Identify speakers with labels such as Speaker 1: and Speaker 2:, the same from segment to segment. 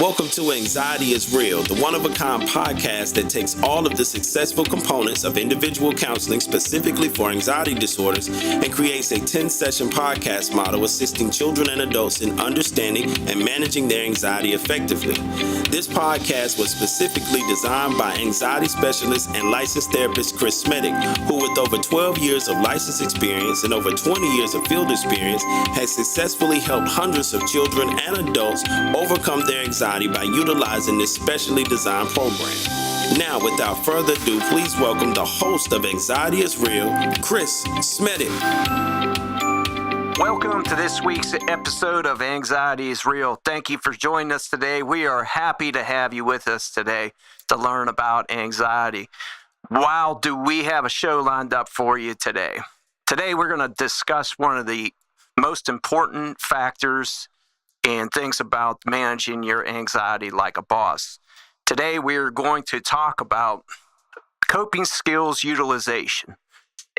Speaker 1: Welcome to Anxiety is Real, the one-of-a-kind podcast that takes all of the successful components of individual counseling specifically for anxiety disorders and creates a 10-session podcast model assisting children and adults in understanding and managing their anxiety effectively. This podcast was specifically designed by anxiety specialist and licensed therapist Jodie Smetak, who with over 12 years of license experience and over 20 years of field experience has successfully helped hundreds of children and adults overcome their anxiety by utilizing this specially designed program. Now, without further ado, please welcome the host of Anxiety is Real, Kris Smetak.
Speaker 2: Welcome to this week's episode of Anxiety is Real. Thank you for joining us today. We are happy to have you with us today to learn about anxiety. Wow, do we have a show lined up for you today? Today, we're going to discuss one of the most important factors and things about managing your anxiety like a boss. Today, we're going to talk about coping skills utilization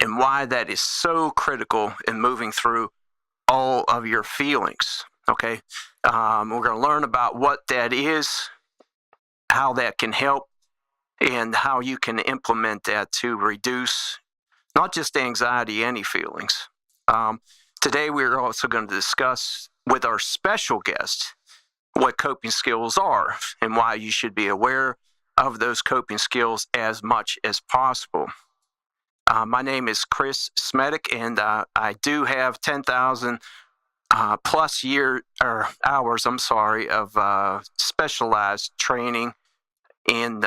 Speaker 2: and why that is so critical in moving through all of your feelings, okay? We're going to learn about what that is, how that can help, and how you can implement that to reduce not just anxiety, any feelings. Today, we're also going to discuss with our special guest what coping skills are and why you should be aware of those coping skills as much as possible. My name is Kris Smetak, and I do have 10,000 plus hours of specialized training in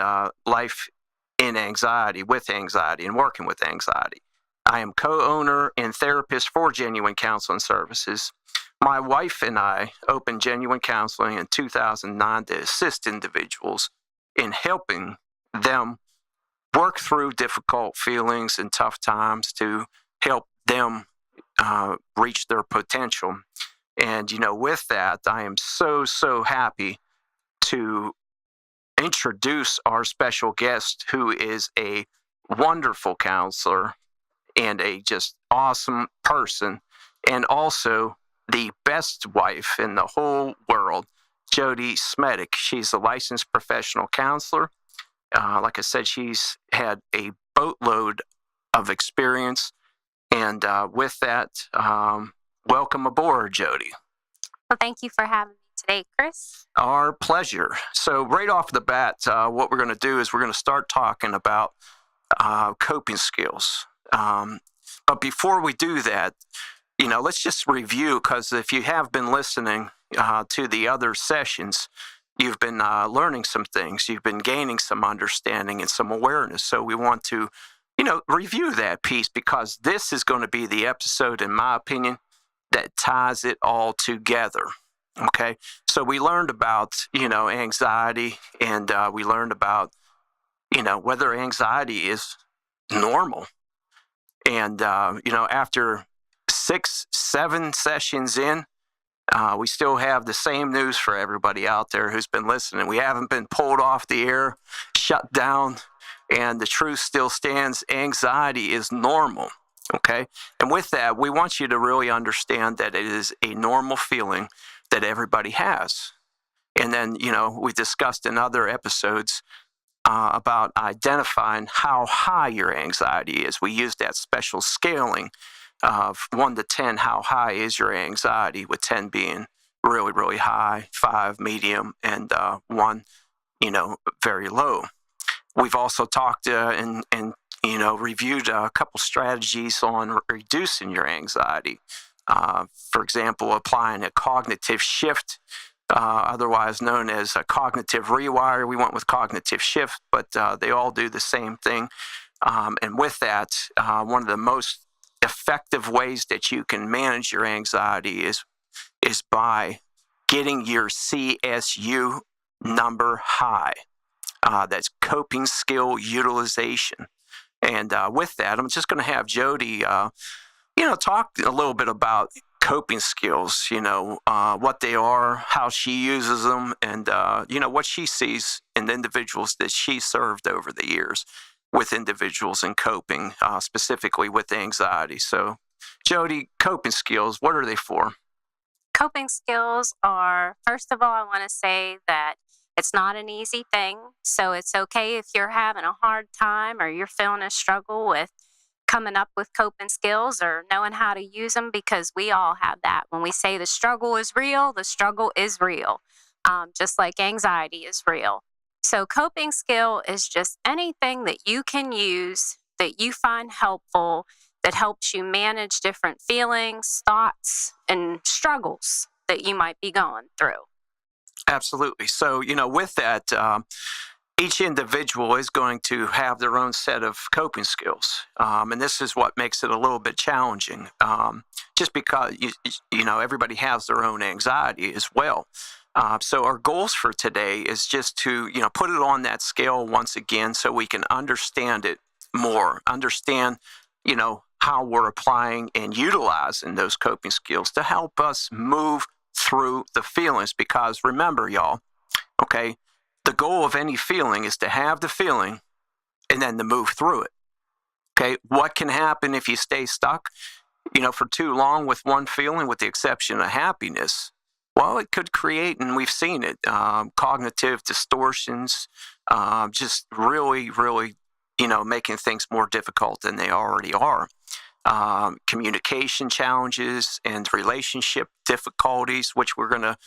Speaker 2: life in anxiety, with anxiety, and working with anxiety. I am co-owner and therapist for Genuine Counseling Services. My wife and I opened Genuine Counseling in 2009 to assist individuals in helping them work through difficult feelings and tough times to help them reach their potential. And, with that, I am so happy to introduce our special guest, who is a wonderful counselor and a just awesome person, and also the best wife in the whole world, Jodie Smetak. She's a licensed professional counselor. Like I said, she's had a boatload of experience. And with that, welcome aboard, Jodie.
Speaker 3: Well, thank you for having me today, Kris.
Speaker 2: Our pleasure. So right off the bat, what we're going to do is we're going to start talking about coping skills. But before we do that, let's just review, because if you have been listening to the other sessions, you've been learning some things. You've been gaining some understanding and some awareness. So we want to, review that piece, because this is going to be the episode, in my opinion, that ties it all together. Okay? So we learned about, anxiety, and we learned about, whether anxiety is normal. And, after 6-7 sessions in, we still have the same news for everybody out there who's been listening. We haven't been pulled off the air, shut down, and the truth still stands. Anxiety is normal, okay? And with that, we want you to really understand that it is a normal feeling that everybody has. And then, we discussed in other episodes about identifying how high your anxiety is. We use that special scaling of 1 to 10, how high is your anxiety, with 10 being really, really high, 5 medium, and 1, very low. We've also talked and reviewed a couple strategies on reducing your anxiety. For example, applying a cognitive shift, otherwise known as a cognitive rewire. We went with cognitive shift, but they all do the same thing. And with that, one of the most effective ways that you can manage your anxiety is by getting your CSU number high. That's coping skill utilization. And with that, I'm just going to have Jodie, talk a little bit about coping skills, what they are, how she uses them, and, what she sees in the individuals that she served over the years with individuals in coping, specifically with anxiety. So, Jodie, coping skills, what are they for?
Speaker 3: Coping skills are, first of all, I want to say that It's not an easy thing. So it's okay if you're having a hard time or you're feeling a struggle with coming up with coping skills or knowing how to use them, because we all have that. When we say the struggle is real, the struggle is real, just like anxiety is real. So coping skill is just anything that you can use that you find helpful, that helps you manage different feelings, thoughts, and struggles that you might be going through.
Speaker 2: Absolutely. So, with that, each individual is going to have their own set of coping skills. And this is what makes it a little bit challenging, just because, everybody has their own anxiety as well. So our goals for today is just to, put it on that scale once again so we can understand it more, understand, how we're applying and utilizing those coping skills to help us move through the feelings. Because remember, y'all, okay, the goal of any feeling is to have the feeling and then to move through it. Okay, what can happen if you stay stuck, for too long with one feeling, with the exception of happiness? Well, it could create, and we've seen it, cognitive distortions, just really, really, making things more difficult than they already are. Communication challenges and relationship difficulties, which we're going to,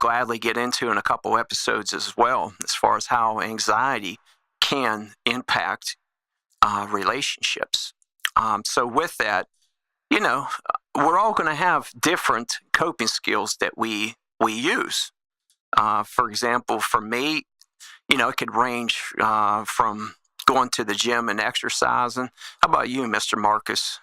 Speaker 2: gladly get into in a couple episodes as well, as far as how anxiety can impact relationships. So with that, we're all going to have different coping skills that we use. For example, for me, it could range from going to the gym and exercising. How about you, Mr. Marcus?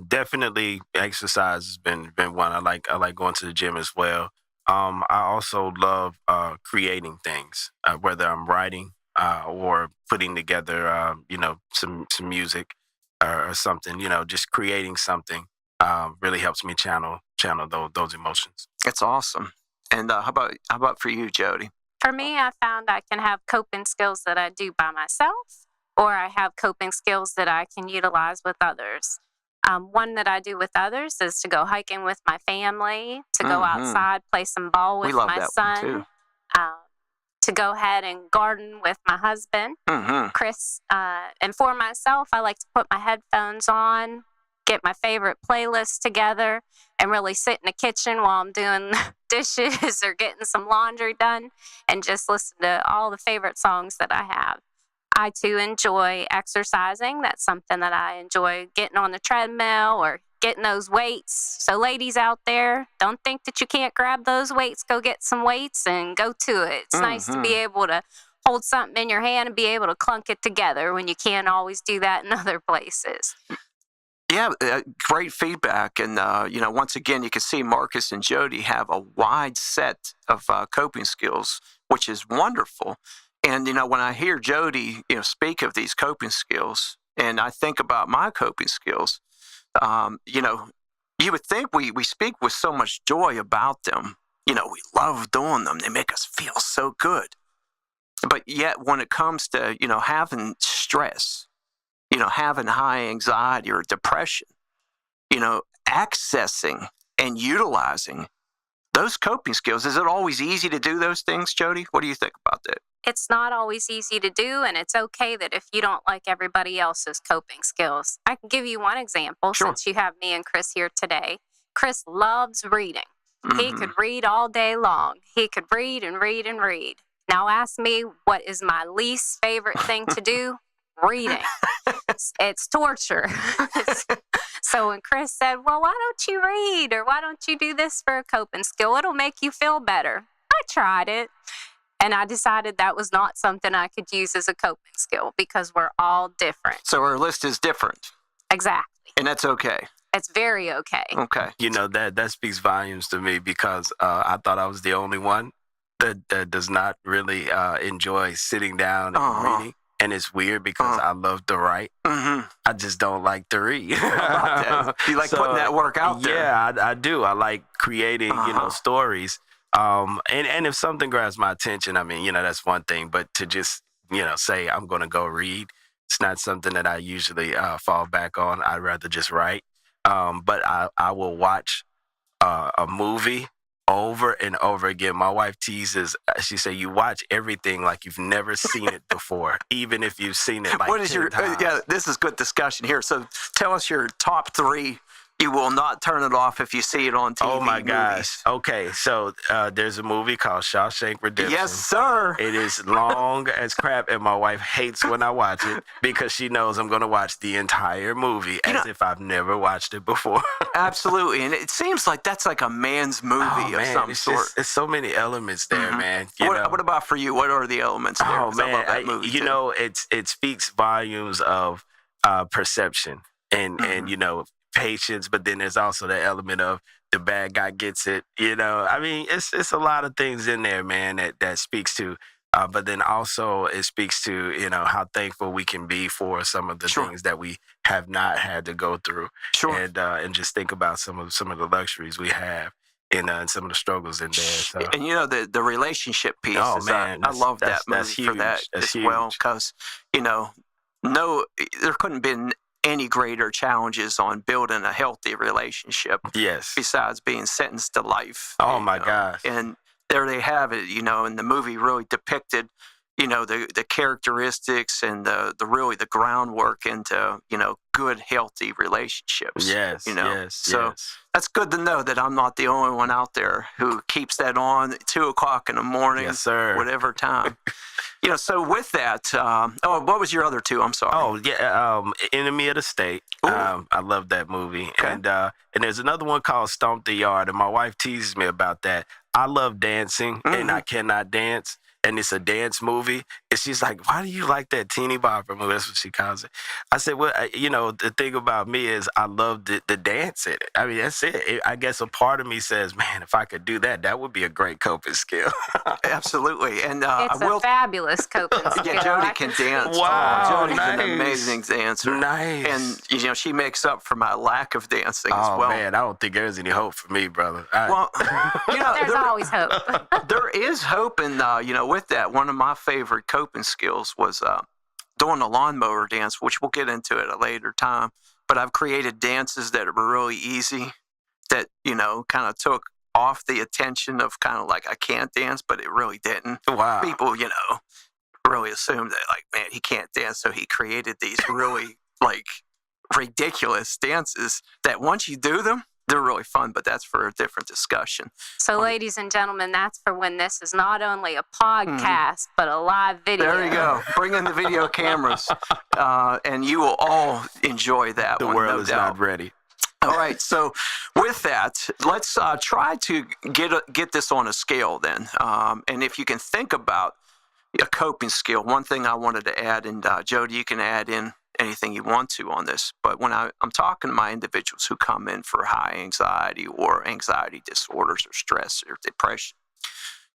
Speaker 1: Definitely exercise has been one. I like going to the gym as well. I also love creating things, whether I'm writing or putting together, some music or something. Just creating something really helps me channel those emotions.
Speaker 2: It's awesome. And how about for you, Jodie?
Speaker 3: For me, I found I can have coping skills that I do by myself, or I have coping skills that I can utilize with others. One that I do with others is to go hiking with my family, to go outside, play some ball with my son, to go ahead and garden with my husband, Kris. And for myself, I like to put my headphones on, get my favorite playlist together, and really sit in the kitchen while I'm doing dishes or getting some laundry done and just listen to all the favorite songs that I have. I too enjoy exercising. That's something that I enjoy, getting on the treadmill or getting those weights. So ladies out there, don't think that you can't grab those weights. Go get some weights and go to it. It's nice to be able to hold something in your hand and be able to clunk it together when you can't always do that in other places.
Speaker 2: Yeah, great feedback. And, once again, you can see Marcus and Jodie have a wide set of coping skills, which is wonderful. And, when I hear Jodie, speak of these coping skills, and I think about my coping skills, you would think we speak with so much joy about them. We love doing them. They make us feel so good. But yet when it comes to, having stress, having high anxiety or depression, accessing and utilizing those coping skills, is it always easy to do those things, Jodie? What do you think about that?
Speaker 3: It's not always easy to do, and it's okay that if you don't like everybody else's coping skills. I can give you one example since you have me and Kris here today. Kris loves reading. He could read all day long. He could read and read and read. Now ask me what is my least favorite thing to do? Reading. It's torture. So when Kris said, well, why don't you read, or why don't you do this for a coping skill? It'll make you feel better. I tried it. And I decided that was not something I could use as a coping skill because we're all different.
Speaker 2: So our list is different.
Speaker 3: Exactly.
Speaker 2: And that's okay.
Speaker 3: It's very okay.
Speaker 2: Okay.
Speaker 1: That speaks volumes to me because I thought I was the only one that does not really enjoy sitting down and reading. And it's weird because I love to write. I just don't like to read.
Speaker 2: You like putting that work out there.
Speaker 1: Yeah, I do. I like creating, stories. And if something grabs my attention, that's one thing. But to just, say I'm going to go read, it's not something that I usually fall back on. I'd rather just write. But I will watch a movie over and over again. My wife teases. She said, "You watch everything like you've never seen it before, even if you've seen it like
Speaker 2: what is
Speaker 1: 10
Speaker 2: your?
Speaker 1: times."
Speaker 2: Yeah, this is good discussion here. So tell us your top 3. You will not turn it off if you see it on TV.
Speaker 1: Oh my
Speaker 2: movies.
Speaker 1: gosh. Okay, so there's a movie called Shawshank Redemption.
Speaker 2: Yes, sir.
Speaker 1: It is long as crap, and my wife hates when I watch it because she knows I'm going to watch the entire movie as if I've never watched it before.
Speaker 2: Absolutely, and it seems like that's like a man's movie of some sort.
Speaker 1: It's so many elements there, man.
Speaker 2: What about for you? What are the elements there?
Speaker 1: Oh man,
Speaker 2: I love that movie too.
Speaker 1: it speaks volumes of perception and patience, but then there's also the element of the bad guy gets it. I mean, it's a lot of things in there, man, that speaks to. But then also it speaks to how thankful we can be for some of the things that we have not had to go through, and just think about some of the luxuries we have. And some of the struggles in there. So.
Speaker 2: And the relationship piece.
Speaker 1: Oh man,
Speaker 2: I love that movie
Speaker 1: huge.
Speaker 2: for that
Speaker 1: That's
Speaker 2: as well, because there couldn't have been any greater challenges on building a healthy relationship.
Speaker 1: Yes.
Speaker 2: Besides being sentenced to life.
Speaker 1: Oh my gosh.
Speaker 2: And there they have it. And the movie really depicted the characteristics and the groundwork into good healthy relationships.
Speaker 1: Yes. Yes.
Speaker 2: So that's good to know that I'm not the only one out there who keeps that on at 2:00 in the morning.
Speaker 1: Yes, sir.
Speaker 2: Whatever time. So with that, what was your other 2? I'm sorry.
Speaker 1: Oh yeah, Enemy of the State. I love that movie. Okay. And there's another one called Stomp the Yard, and my wife teases me about that. I love dancing, and I cannot dance. And it's a dance movie. And she's like, "Why do you like that teeny bopper movie?" That's what she calls it. I said, well, the thing about me is I love the dance in it. I mean, that's it. I guess a part of me says, man, if I could do that, that would be a great coping skill.
Speaker 2: Absolutely. And
Speaker 3: it's a fabulous coping skill.
Speaker 2: Yeah, Jodie can dance.
Speaker 1: Wow,
Speaker 2: Jody's an amazing dancer.
Speaker 1: Nice.
Speaker 2: And, she makes up for my lack of dancing as well.
Speaker 1: Oh, man, I don't think there's any hope for me, brother.
Speaker 3: There's always hope.
Speaker 2: There is hope, and, with that, one of my favorite coping skills was doing the lawnmower dance, which we'll get into at a later time. But I've created dances that are really easy that, kind of took off the attention of kind of like I can't dance, but it really didn't.
Speaker 1: Wow.
Speaker 2: People, really assumed that, like, man, he can't dance, so he created these really, like, ridiculous dances that once you do them, they're really fun, but that's for a different discussion.
Speaker 3: So, ladies and gentlemen, that's for when this is not only a podcast, but a live video.
Speaker 2: There you go. Bring in the video cameras, and you will all enjoy that
Speaker 1: the
Speaker 2: one,
Speaker 1: world
Speaker 2: no
Speaker 1: is
Speaker 2: doubt.
Speaker 1: not ready.
Speaker 2: All right, so with that, let's try to get this on a scale then. And if you can think about a coping skill, one thing I wanted to add, and Jodie, you can add in anything you want to on this, but when I'm talking to my individuals who come in for high anxiety or anxiety disorders or stress or depression,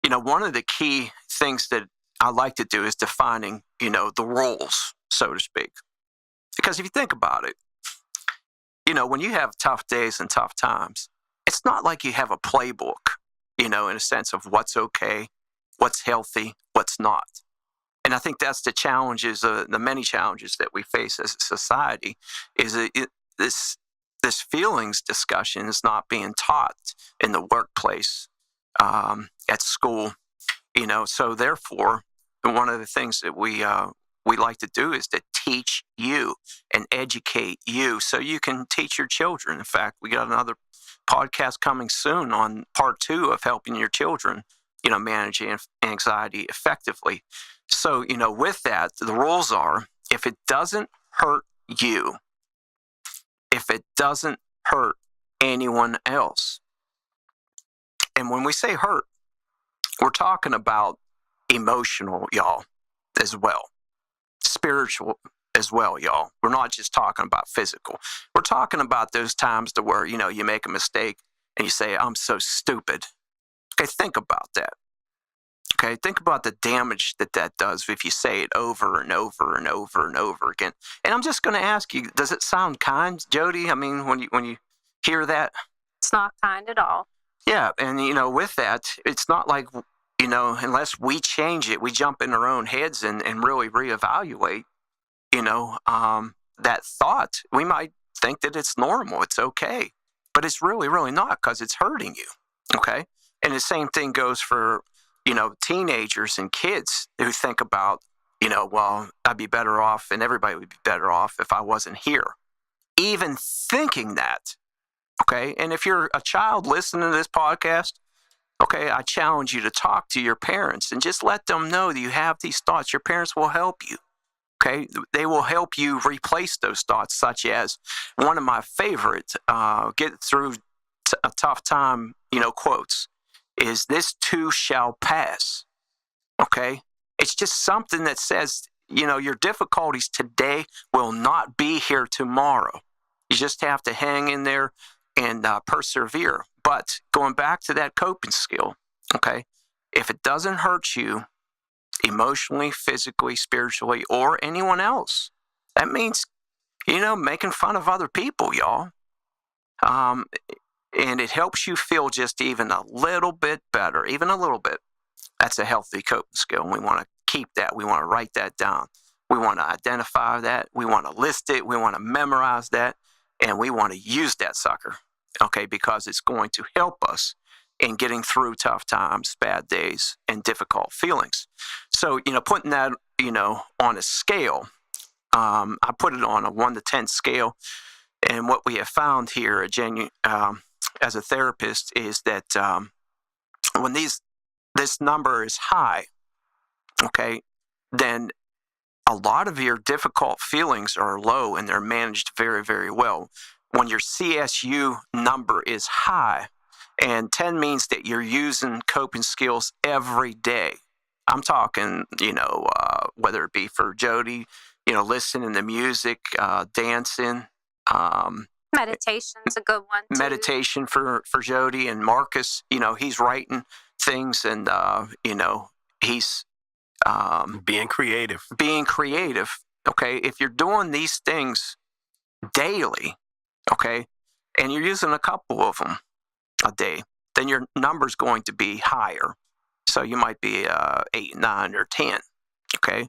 Speaker 2: one of the key things that I like to do is defining, the roles, so to speak. Because if you think about it, when you have tough days and tough times, it's not like you have a playbook, in a sense of what's okay, what's healthy, what's not. And I think that's the challenges, the many challenges that we face as a society, is this feelings discussion is not being taught in the workplace, at school, So therefore, one of the things that we like to do is to teach you and educate you so you can teach your children. In fact, we got another podcast coming soon on part 2 of helping your children, managing anxiety effectively. So, with that, the rules are, if it doesn't hurt you, if it doesn't hurt anyone else, and when we say hurt, we're talking about emotional, y'all, as well, spiritual as well, y'all. We're not just talking about physical. We're talking about those times to where, you make a mistake and you say, I'm so stupid. Okay, think about that. Okay, think about the damage that does if you say it over and over and over and over again. And I'm just going to ask you, does it sound kind, Jodie? I mean, when you hear that?
Speaker 3: It's not kind at all.
Speaker 2: Yeah, and, with that, it's not like, unless we change it, we jump in our own heads and really reevaluate, that thought. We might think that it's normal, it's okay. But it's really, really not, because it's hurting you, okay? And the same thing goes for, teenagers and kids who think about, well, I'd be better off and everybody would be better off if I wasn't here. Even thinking that, okay? And if you're a child listening to this podcast, okay, I challenge you to talk to your parents and just let them know that you have these thoughts. Your parents will help you, okay? They will help you replace those thoughts, such as one of my favorite get through a tough time, quotes is, "This too shall pass," okay? It's just something that says, your difficulties today will not be here tomorrow. You just have to hang in there and persevere. But going back to that coping skill, okay, if it doesn't hurt you emotionally, physically, spiritually, or anyone else, that means, making fun of other people, y'all. And it helps you feel just even a little bit better, even a little bit. That's a healthy coping skill, and we want to keep that. We want to write that down. We want to identify that. We want to list it. We want to memorize that, and we want to use that sucker, okay, because it's going to help us in getting through tough times, bad days, and difficult feelings. So, putting that, on a scale, I put it on a 1 to 10 scale, and what we have found here as a therapist is that when this number is high, okay, then a lot of your difficult feelings are low and they're managed very, very well. When your CSU number is high, and 10 means that you're using coping skills every day. I'm talking, whether it be for Jodie, listening to music, dancing.
Speaker 3: Meditation's a good one too.
Speaker 2: Meditation for Jodie, and Marcus, he's writing things, and he's
Speaker 1: being creative.
Speaker 2: Okay, if you're doing these things daily, okay, and you're using a couple of them a day, then your number's going to be higher. So you might be 8, 9, or 10. Okay,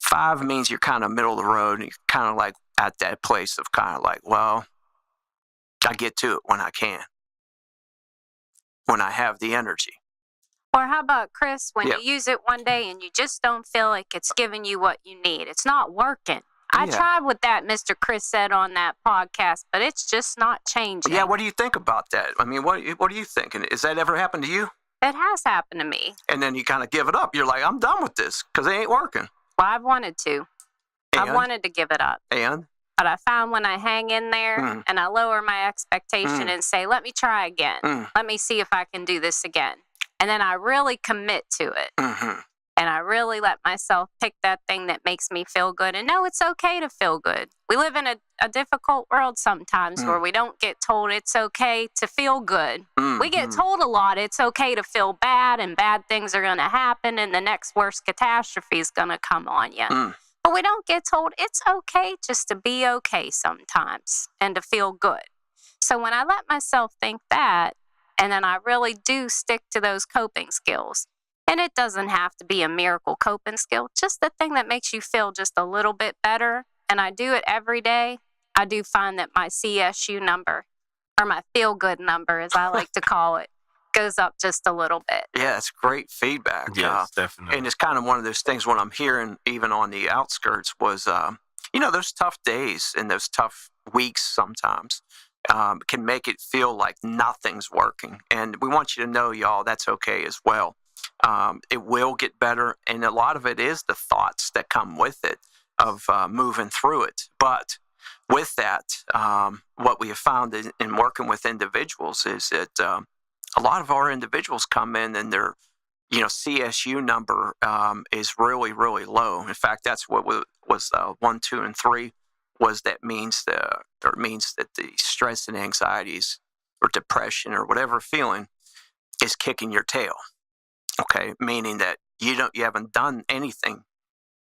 Speaker 2: 5 means you're kind of middle of the road, and you're kind of like at that place of kind of like, well, I get to it when I can, when I have the energy.
Speaker 3: Or how about, Kris, when you use it one day and you just don't feel like it's giving you what you need? It's not working. I tried what that Mr. Kris said on that podcast, but it's just not changing.
Speaker 2: Yeah, what do you think about that? I mean, what are you thinking? Has that ever happened to you?
Speaker 3: It has happened to me.
Speaker 2: And then you kind of give it up. You're like, I'm done with this because it ain't working.
Speaker 3: Well, I've wanted to. I wanted to give it up.
Speaker 2: And?
Speaker 3: But I found when I hang in there and I lower my expectation and say, let me try again. Let me see if I can do this again. And then I really commit to it. And I really let myself pick that thing that makes me feel good. And no, it's okay to feel good. We live in a difficult world sometimes where we don't get told it's okay to feel good. We get told a lot it's okay to feel bad, and bad things are going to happen, and the next worst catastrophe is going to come on you. But we don't get told it's okay just to be okay sometimes and to feel good. So when I let myself think that, and then I really do stick to those coping skills, and it doesn't have to be a miracle coping skill, just the thing that makes you feel just a little bit better, and I do it every day, I do find that my CSU number, or my feel-good number, as I like to call it, goes up just a little bit.
Speaker 2: Yeah, it's great feedback.
Speaker 1: Yes, definitely.
Speaker 2: And it's kind of one of those things, what I'm hearing, even on the outskirts, was, those tough days and those tough weeks sometimes can make it feel like nothing's working. And we want you to know, y'all, that's okay as well. It will get better, and a lot of it is the thoughts that come with it of moving through it. But with that, what we have found in working with individuals is that a lot of our individuals come in and their CSU number is really, really low. In fact, that's what was 1, 2, and 3 was that means that the stress and anxieties or depression or whatever feeling is kicking your tail. Okay, meaning that you haven't done anything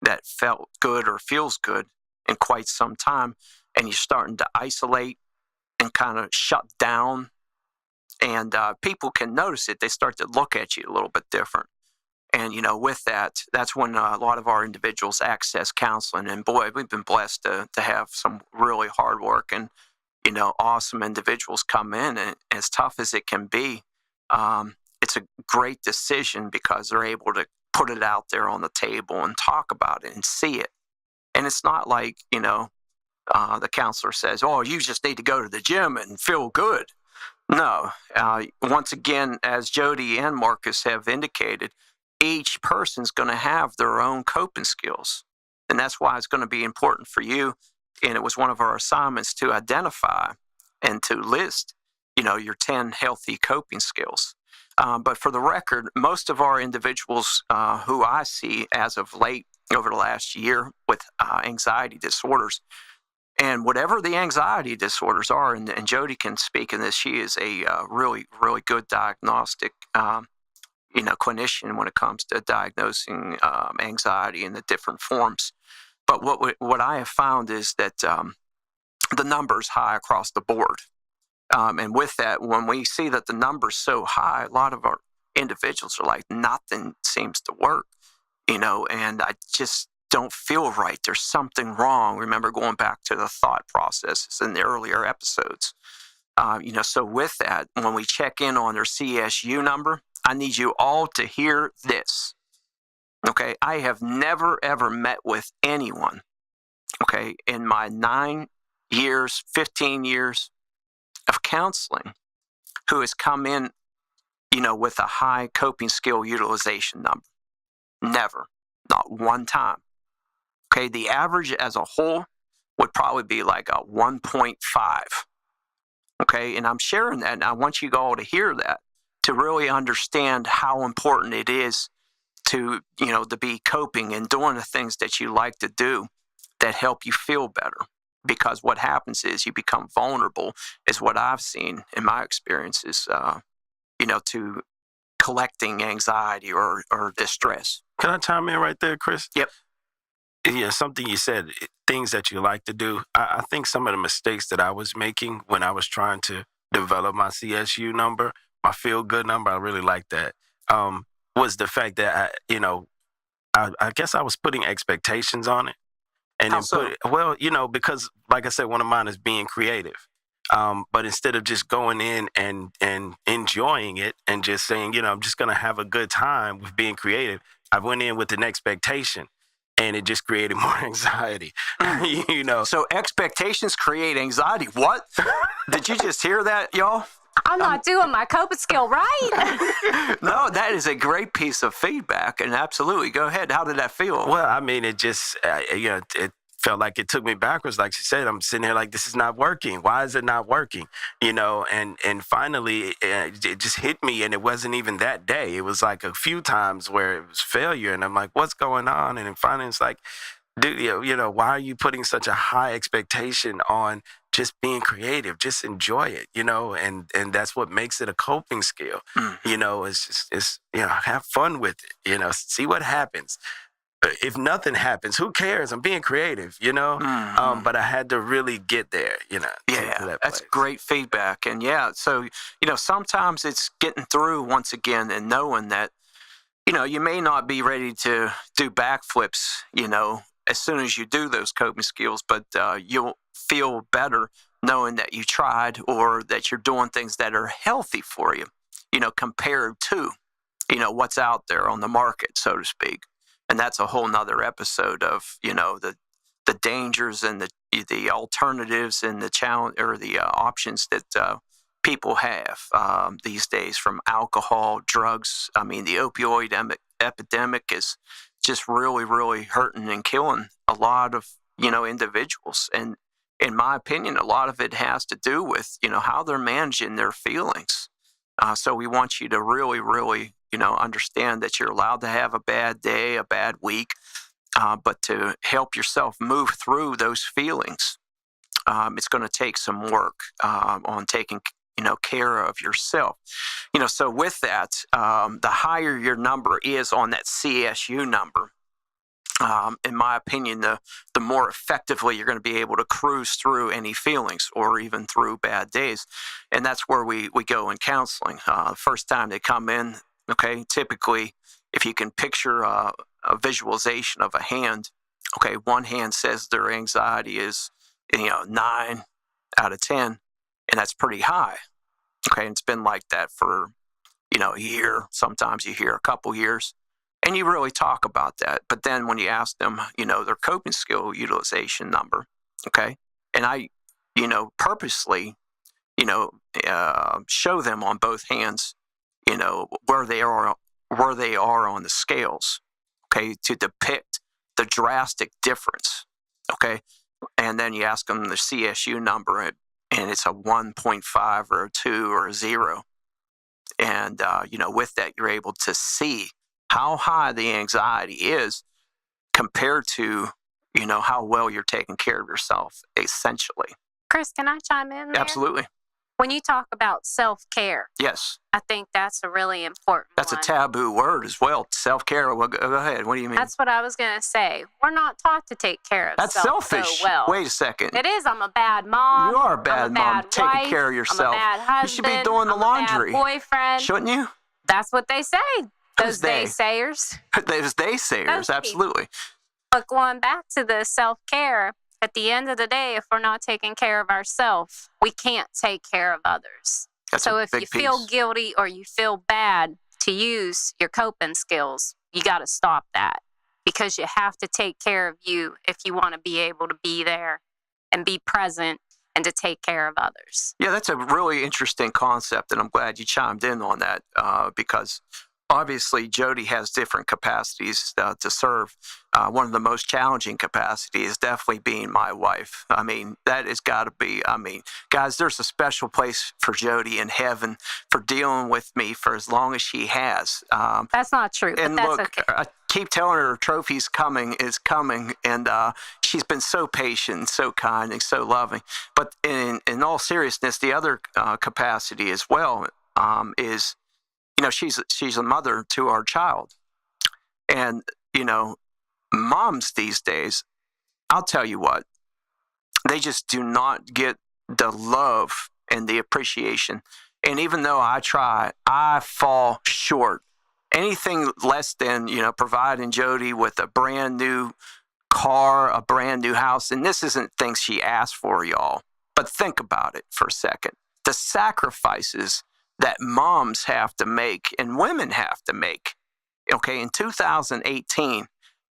Speaker 2: that felt good or feels good in quite some time, and you're starting to isolate and kind of shut down, and people can notice it. They start to look at you a little bit different, and with that, that's when a lot of our individuals access counseling. And boy, we've been blessed to have some really hardworking, awesome individuals come in, and as tough as it can be, it's a great decision because they're able to put it out there on the table and talk about it and see it. And it's not like, the counselor says, oh, you just need to go to the gym and feel good. No. Once again, as Jodie and Marcus have indicated, each person's going to have their own coping skills. And that's why it's going to be important for you. And it was one of our assignments to identify and to list, your 10 healthy coping skills. But for the record, most of our individuals who I see as of late over the last year with anxiety disorders, and whatever the anxiety disorders are, and Jodie can speak in this, she is a really, really good diagnostic, clinician when it comes to diagnosing anxiety in the different forms. But what I have found is that the number's high across the board. And with that, when we see that the number's so high, a lot of our individuals are like, nothing seems to work, and I just don't feel right. There's something wrong. Remember going back to the thought processes in the earlier episodes. So with that, when we check in on their CSU number, I need you all to hear this. Okay, I have never, ever met with anyone, okay, in my 9 years, 15 years of counseling who has come in, with a high coping skill utilization number. Never. Not one time. Okay, the average as a whole would probably be like a 1.5. Okay, and I'm sharing that, and I want you all to hear that, to really understand how important it is to be coping and doing the things that you like to do that help you feel better. Because what happens is you become vulnerable, is what I've seen in my experiences, to collecting anxiety or distress.
Speaker 1: Can I chime in right there, Kris?
Speaker 2: Yep.
Speaker 1: Yeah, something you said, things that you like to do. I think some of the mistakes that I was making when I was trying to develop my CSU number, my feel-good number, I really like that, was the fact that, I guess I was putting expectations on it. And
Speaker 2: How
Speaker 1: then
Speaker 2: so?
Speaker 1: because, like I said, one of mine is being creative. But instead of just going in and enjoying it and just saying, I'm just going to have a good time with being creative, I went in with an expectation. And it just created more anxiety,
Speaker 2: So expectations create anxiety. What? Did you just hear that, y'all?
Speaker 3: I'm not doing my coping skill right.
Speaker 2: No, that is a great piece of feedback. And absolutely, go ahead. How did that feel?
Speaker 1: Well, I mean, it just, it felt like it took me backwards. Like she said, I'm sitting here like, this is not working. Why is it not working? And finally, it just hit me. And it wasn't even that day. It was like a few times where it was failure. And I'm like, what's going on? And then finally, it's like, dude, why are you putting such a high expectation on just being creative? Just enjoy it, and that's what makes it a coping skill. It's have fun with it, see what happens. If nothing happens, who cares? I'm being creative, but I had to really get there, to that
Speaker 2: that's
Speaker 1: place.
Speaker 2: Great feedback. And so, sometimes it's getting through once again and knowing that, you may not be ready to do backflips, as soon as you do those coping skills, but you'll feel better knowing that you tried or that you're doing things that are healthy for you, compared to, what's out there on the market, so to speak. And that's a whole nother episode of, the dangers and the alternatives and the challenge or the options that people have these days, from alcohol, drugs. I mean, the opioid epidemic is just really, really hurting and killing a lot of, individuals. And in my opinion, a lot of it has to do with, how they're managing their feelings. So we want you to really, really, understand that you're allowed to have a bad day, a bad week, but to help yourself move through those feelings, it's going to take some work on taking care of yourself. So with that, the higher your number is on that CSU number, in my opinion, the more effectively you're going to be able to cruise through any feelings or even through bad days. And that's where we go in counseling. The first time they come in, okay, typically, if you can picture a visualization of a hand, okay, one hand says their anxiety is, 9 out of 10, and that's pretty high. Okay, and it's been like that for a year. Sometimes you hear a couple years. And you really talk about that. But then when you ask them, their coping skill utilization number, okay, and I, purposely, show them on both hands, where they are on the scales, okay, to depict the drastic difference, okay, and then you ask them the CSU number, and it's a 1.5 or a 2 or a 0, and with that you're able to see how high the anxiety is compared to, how well you're taking care of yourself, essentially.
Speaker 3: Kris, can I chime in there?
Speaker 2: Absolutely.
Speaker 3: When you talk about self-care,
Speaker 2: Yes.
Speaker 3: I think that's a really important
Speaker 2: That's
Speaker 3: one.
Speaker 2: a taboo word as well. Self-care. Well, go ahead. What do you mean?
Speaker 3: That's what I was going to say. We're not taught to take care of
Speaker 2: That's
Speaker 3: self
Speaker 2: selfish.
Speaker 3: so well.
Speaker 2: Wait a second.
Speaker 3: It is. I'm a bad mom.
Speaker 2: You are a bad mom, taking care of yourself.
Speaker 3: I'm a bad husband.
Speaker 2: You should be doing the laundry.
Speaker 3: I'm a bad boyfriend.
Speaker 2: Shouldn't you?
Speaker 3: That's what they say.
Speaker 2: Who's
Speaker 3: Those
Speaker 2: they?
Speaker 3: naysayers.
Speaker 2: Those naysayers,
Speaker 3: Those
Speaker 2: absolutely.
Speaker 3: But going back to the self-care, at the end of the day, if we're not taking care of ourselves, we can't take care of others. So if you feel guilty or you feel bad to use your coping skills, you got to stop that, because you have to take care of you if you want to be able to be there and be present and to take care of others.
Speaker 2: Yeah, that's a really interesting concept, and I'm glad you chimed in on that, because obviously Jodie has different capacities to serve. One of the most challenging capacities is definitely being my wife. I mean, that has got to be, guys, there's a special place for Jodie in heaven for dealing with me for as long as she has.
Speaker 3: That's not true,
Speaker 2: and
Speaker 3: but that's
Speaker 2: look,
Speaker 3: okay.
Speaker 2: I keep telling her trophy's coming, and she's been so patient and so kind and so loving. But in all seriousness, the other capacity as well is, she's a mother to our child. And, moms these days, I'll tell you what, they just do not get the love and the appreciation. And even though I try, I fall short. Anything less than, providing Jodie with a brand new car, a brand new house. And this isn't things she asked for, y'all. But think about it for a second. The sacrifices that moms have to make and women have to make. Okay, in 2018,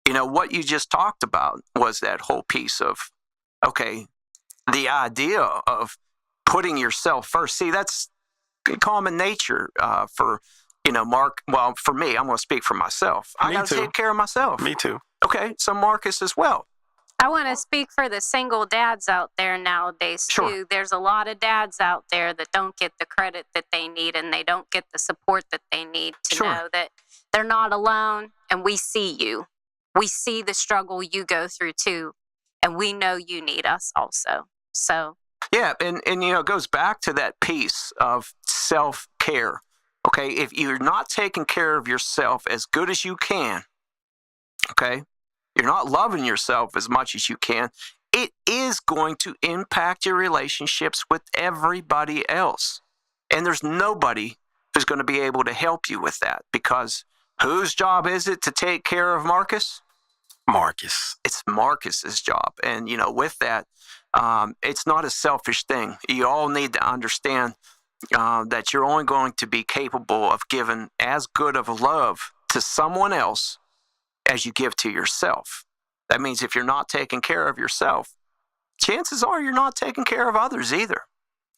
Speaker 2: what you just talked about was that whole piece of, okay, the idea of putting yourself first. See, that's common nature for, Mark. Well, for me, I'm going to speak for myself. I got to take care of myself.
Speaker 1: Me too.
Speaker 2: Okay, so Marcus as well.
Speaker 3: I want to speak for the single dads out there nowadays, too.
Speaker 2: Sure.
Speaker 3: There's a lot of dads out there that don't get the credit that they need, and they don't get the support that they need to know that they're not alone, and we see you. We see the struggle you go through, too, and we know you need us also. So.
Speaker 2: Yeah, and it goes back to that piece of self-care. Okay, if you're not taking care of yourself as good as you can, okay, you're not loving yourself as much as you can, it is going to impact your relationships with everybody else. And there's nobody who's going to be able to help you with that, because whose job is it to take care of Marcus?
Speaker 1: Marcus.
Speaker 2: It's Marcus's job. And, with that, it's not a selfish thing. You all need to understand that you're only going to be capable of giving as good of a love to someone else as you give to yourself. That means if you're not taking care of yourself, chances are you're not taking care of others either.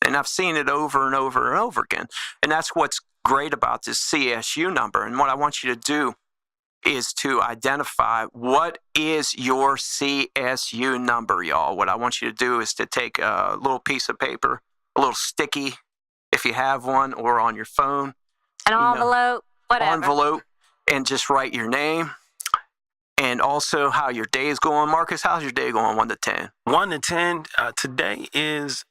Speaker 2: And I've seen it over and over and over again. And that's what's great about this CSU number. And what I want you to do is to identify what is your CSU number, y'all. What I want you to do is to take a little piece of paper, a little sticky, if you have one, or on your phone.
Speaker 3: An envelope, whatever.
Speaker 2: Envelope, and just write your name. And also how your day is going. Marcus, how's your day going, 1 to 10?
Speaker 1: 1 to 10, today is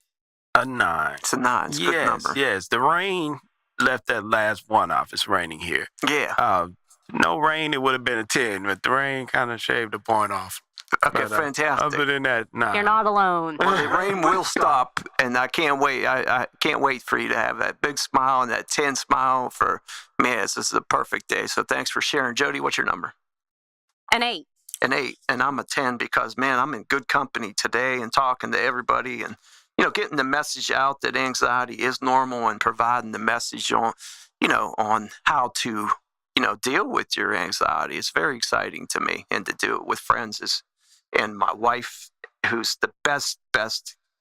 Speaker 1: a 9.
Speaker 2: It's a 9. It's a good number.
Speaker 1: Yes. The rain left that last one off. It's raining here.
Speaker 2: Yeah.
Speaker 1: No rain, it would have been a 10, but the rain kind of shaved the point off.
Speaker 2: Okay, but, fantastic.
Speaker 1: Other than that, 9.
Speaker 3: You're not alone.
Speaker 2: Well, the rain will stop, and I can't wait. I can't wait for you to have that big smile and that 10 smile for me. This is a perfect day. So thanks for sharing. Jodie, what's your number?
Speaker 3: An 8.
Speaker 2: An 8, and I'm a 10 because, man, I'm in good company today and talking to everybody and, getting the message out that anxiety is normal and providing the message on, on how to, deal with your anxiety. It's very exciting to me, and to do it with friends and my wife, who's the best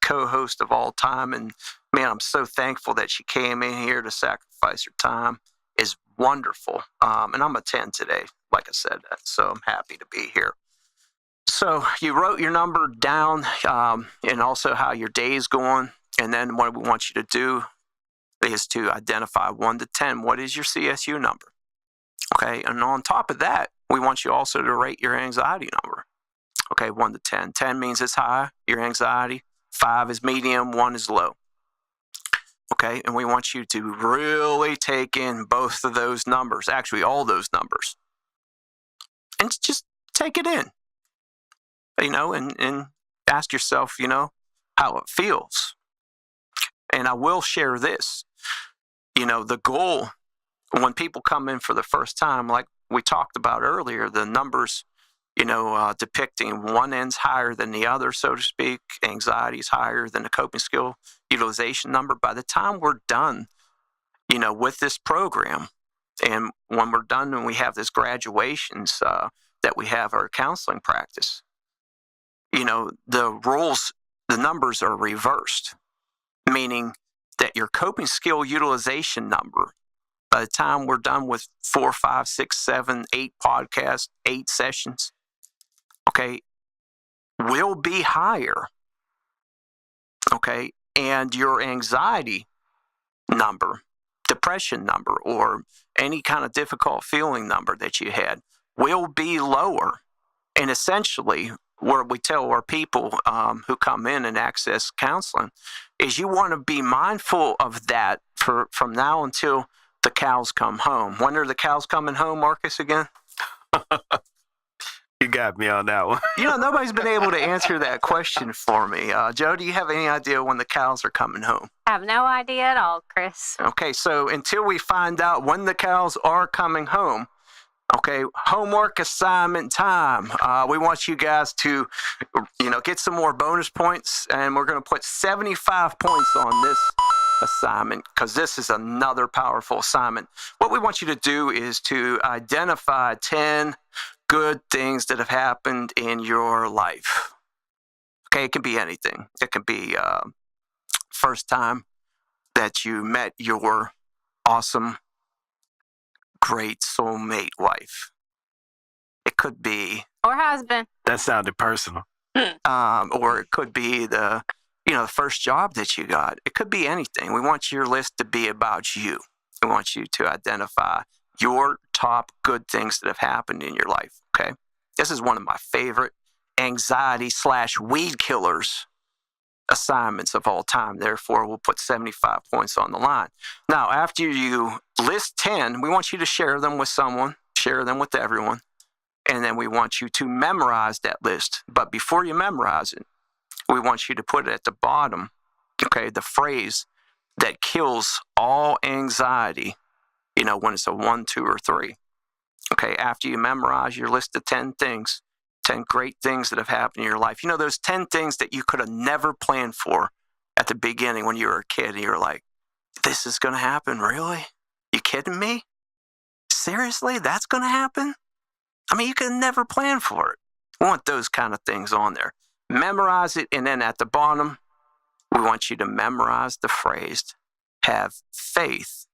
Speaker 2: co-host of all time. And man, I'm so thankful that she came in here to sacrifice her time. Is wonderful. And I'm a 10 today, like I said, so I'm happy to be here. So you wrote your number down, and also how your day's going. And then what we want you to do is to identify 1 to 10. What is your CSU number? Okay. And on top of that, we want you also to rate your anxiety number. Okay. 1 to 10. 10 means it's high, your anxiety. 5 is medium. 1 is low. Okay. And we want you to really take in both of those numbers, actually all those numbers, and just take it in, and ask yourself, how it feels. And I will share this, the goal when people come in for the first time, like we talked about earlier, the numbers, depicting one end's higher than the other, so to speak. Anxiety is higher than the coping skill utilization number. By the time we're done, with this program, and when we're done and we have this graduations that we have our counseling practice, the numbers are reversed, meaning that your coping skill utilization number, by the time we're done with 4, 5, 6, 7, 8 podcasts, 8 sessions, okay, will be higher. Okay. And your anxiety number, depression number, or any kind of difficult feeling number that you had will be lower. And essentially, what we tell our people who come in and access counseling is you want to be mindful of that from now until the cows come home. When are the cows coming home, Marcus, again?
Speaker 1: You got me on that one.
Speaker 2: Nobody's been able to answer that question for me. Joe, do you have any idea when the cows are coming home?
Speaker 3: I have no idea at all, Kris.
Speaker 2: Okay, so until we find out when the cows are coming home, okay, homework assignment time. We want you guys to, get some more bonus points, and we're going to put 75 points on this assignment because this is another powerful assignment. What we want you to do is to identify 10 good things that have happened in your life. Okay, it can be anything. It can be first time that you met your awesome, great soulmate wife. It could be,
Speaker 3: Or husband.
Speaker 1: That sounded personal.
Speaker 2: or it could be the first job that you got. It could be anything. We want your list to be about you. We want you to identify your top good things that have happened in your life. Okay, this is one of my favorite anxiety/weed killers assignments of all time. Therefore, we'll put 75 points on the line. Now, after you list 10, we want you to share them with someone, share them with everyone, and then we want you to memorize that list. But before you memorize it, we want you to put it at the bottom, okay, the phrase that kills all anxiety, when it's a 1, 2, or 3. Okay, after you memorize your list of 10 things, 10 great things that have happened in your life. Those 10 things that you could have never planned for at the beginning when you were a kid, and you're like, this is going to happen, really? You kidding me? Seriously, that's going to happen? I mean, you could never plan for it. We want those kind of things on there. Memorize it, and then at the bottom, we want you to memorize the phrase, have faith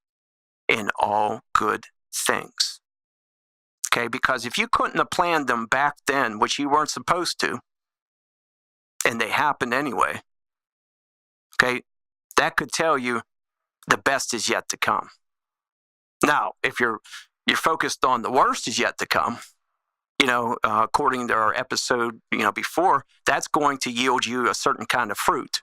Speaker 2: in all good things. Okay, because if you couldn't have planned them back then, which you weren't supposed to, and they happened anyway, okay, that could tell you the best is yet to come. Now, if you're focused on the worst is yet to come, according to our episode, before, that's going to yield you a certain kind of fruit.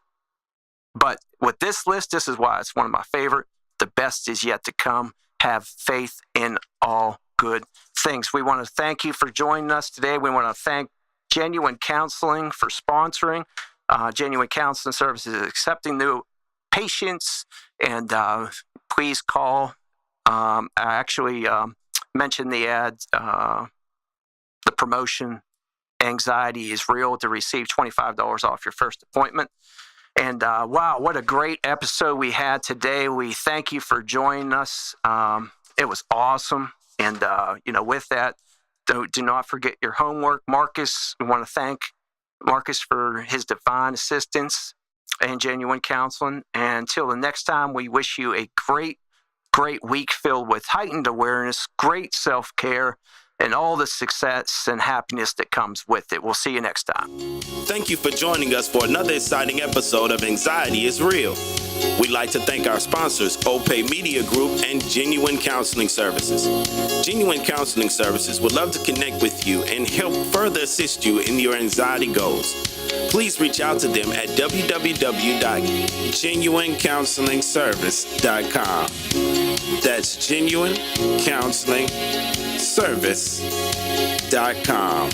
Speaker 2: But with this list, this is why it's one of my favorite. The best is yet to come. Have faith in all good things. We want to thank you for joining us today. We want to thank Genuine Counseling for sponsoring. Genuine Counseling Services is accepting new patients, and please call. I actually mentioned the ad, the promotion, Anxiety is Real, to receive $25 off your first appointment. And wow, what a great episode we had today. We thank you for joining us. It was awesome. And, with that, do not forget your homework. Marcus, we want to thank Marcus for his divine assistance and genuine counseling. And until the next time, we wish you a great week filled with heightened awareness, great self-care, and all the success and happiness that comes with it. We'll see you next time.
Speaker 1: Thank you for joining us for another exciting episode of Anxiety is Real. We'd like to thank our sponsors, Opay Media Group and Genuine Counseling Services. Genuine Counseling Services would love to connect with you and help further assist you in your anxiety goals. Please reach out to them at www.genuinecounselingservice.com. That's genuinecounselingservice.com.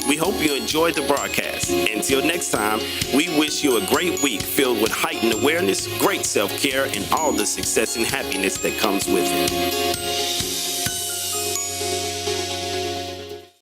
Speaker 1: We hope you enjoyed the broadcast. Until next time, we wish you a great week filled with heightened awareness, great self-care, and all the success and happiness that comes with it.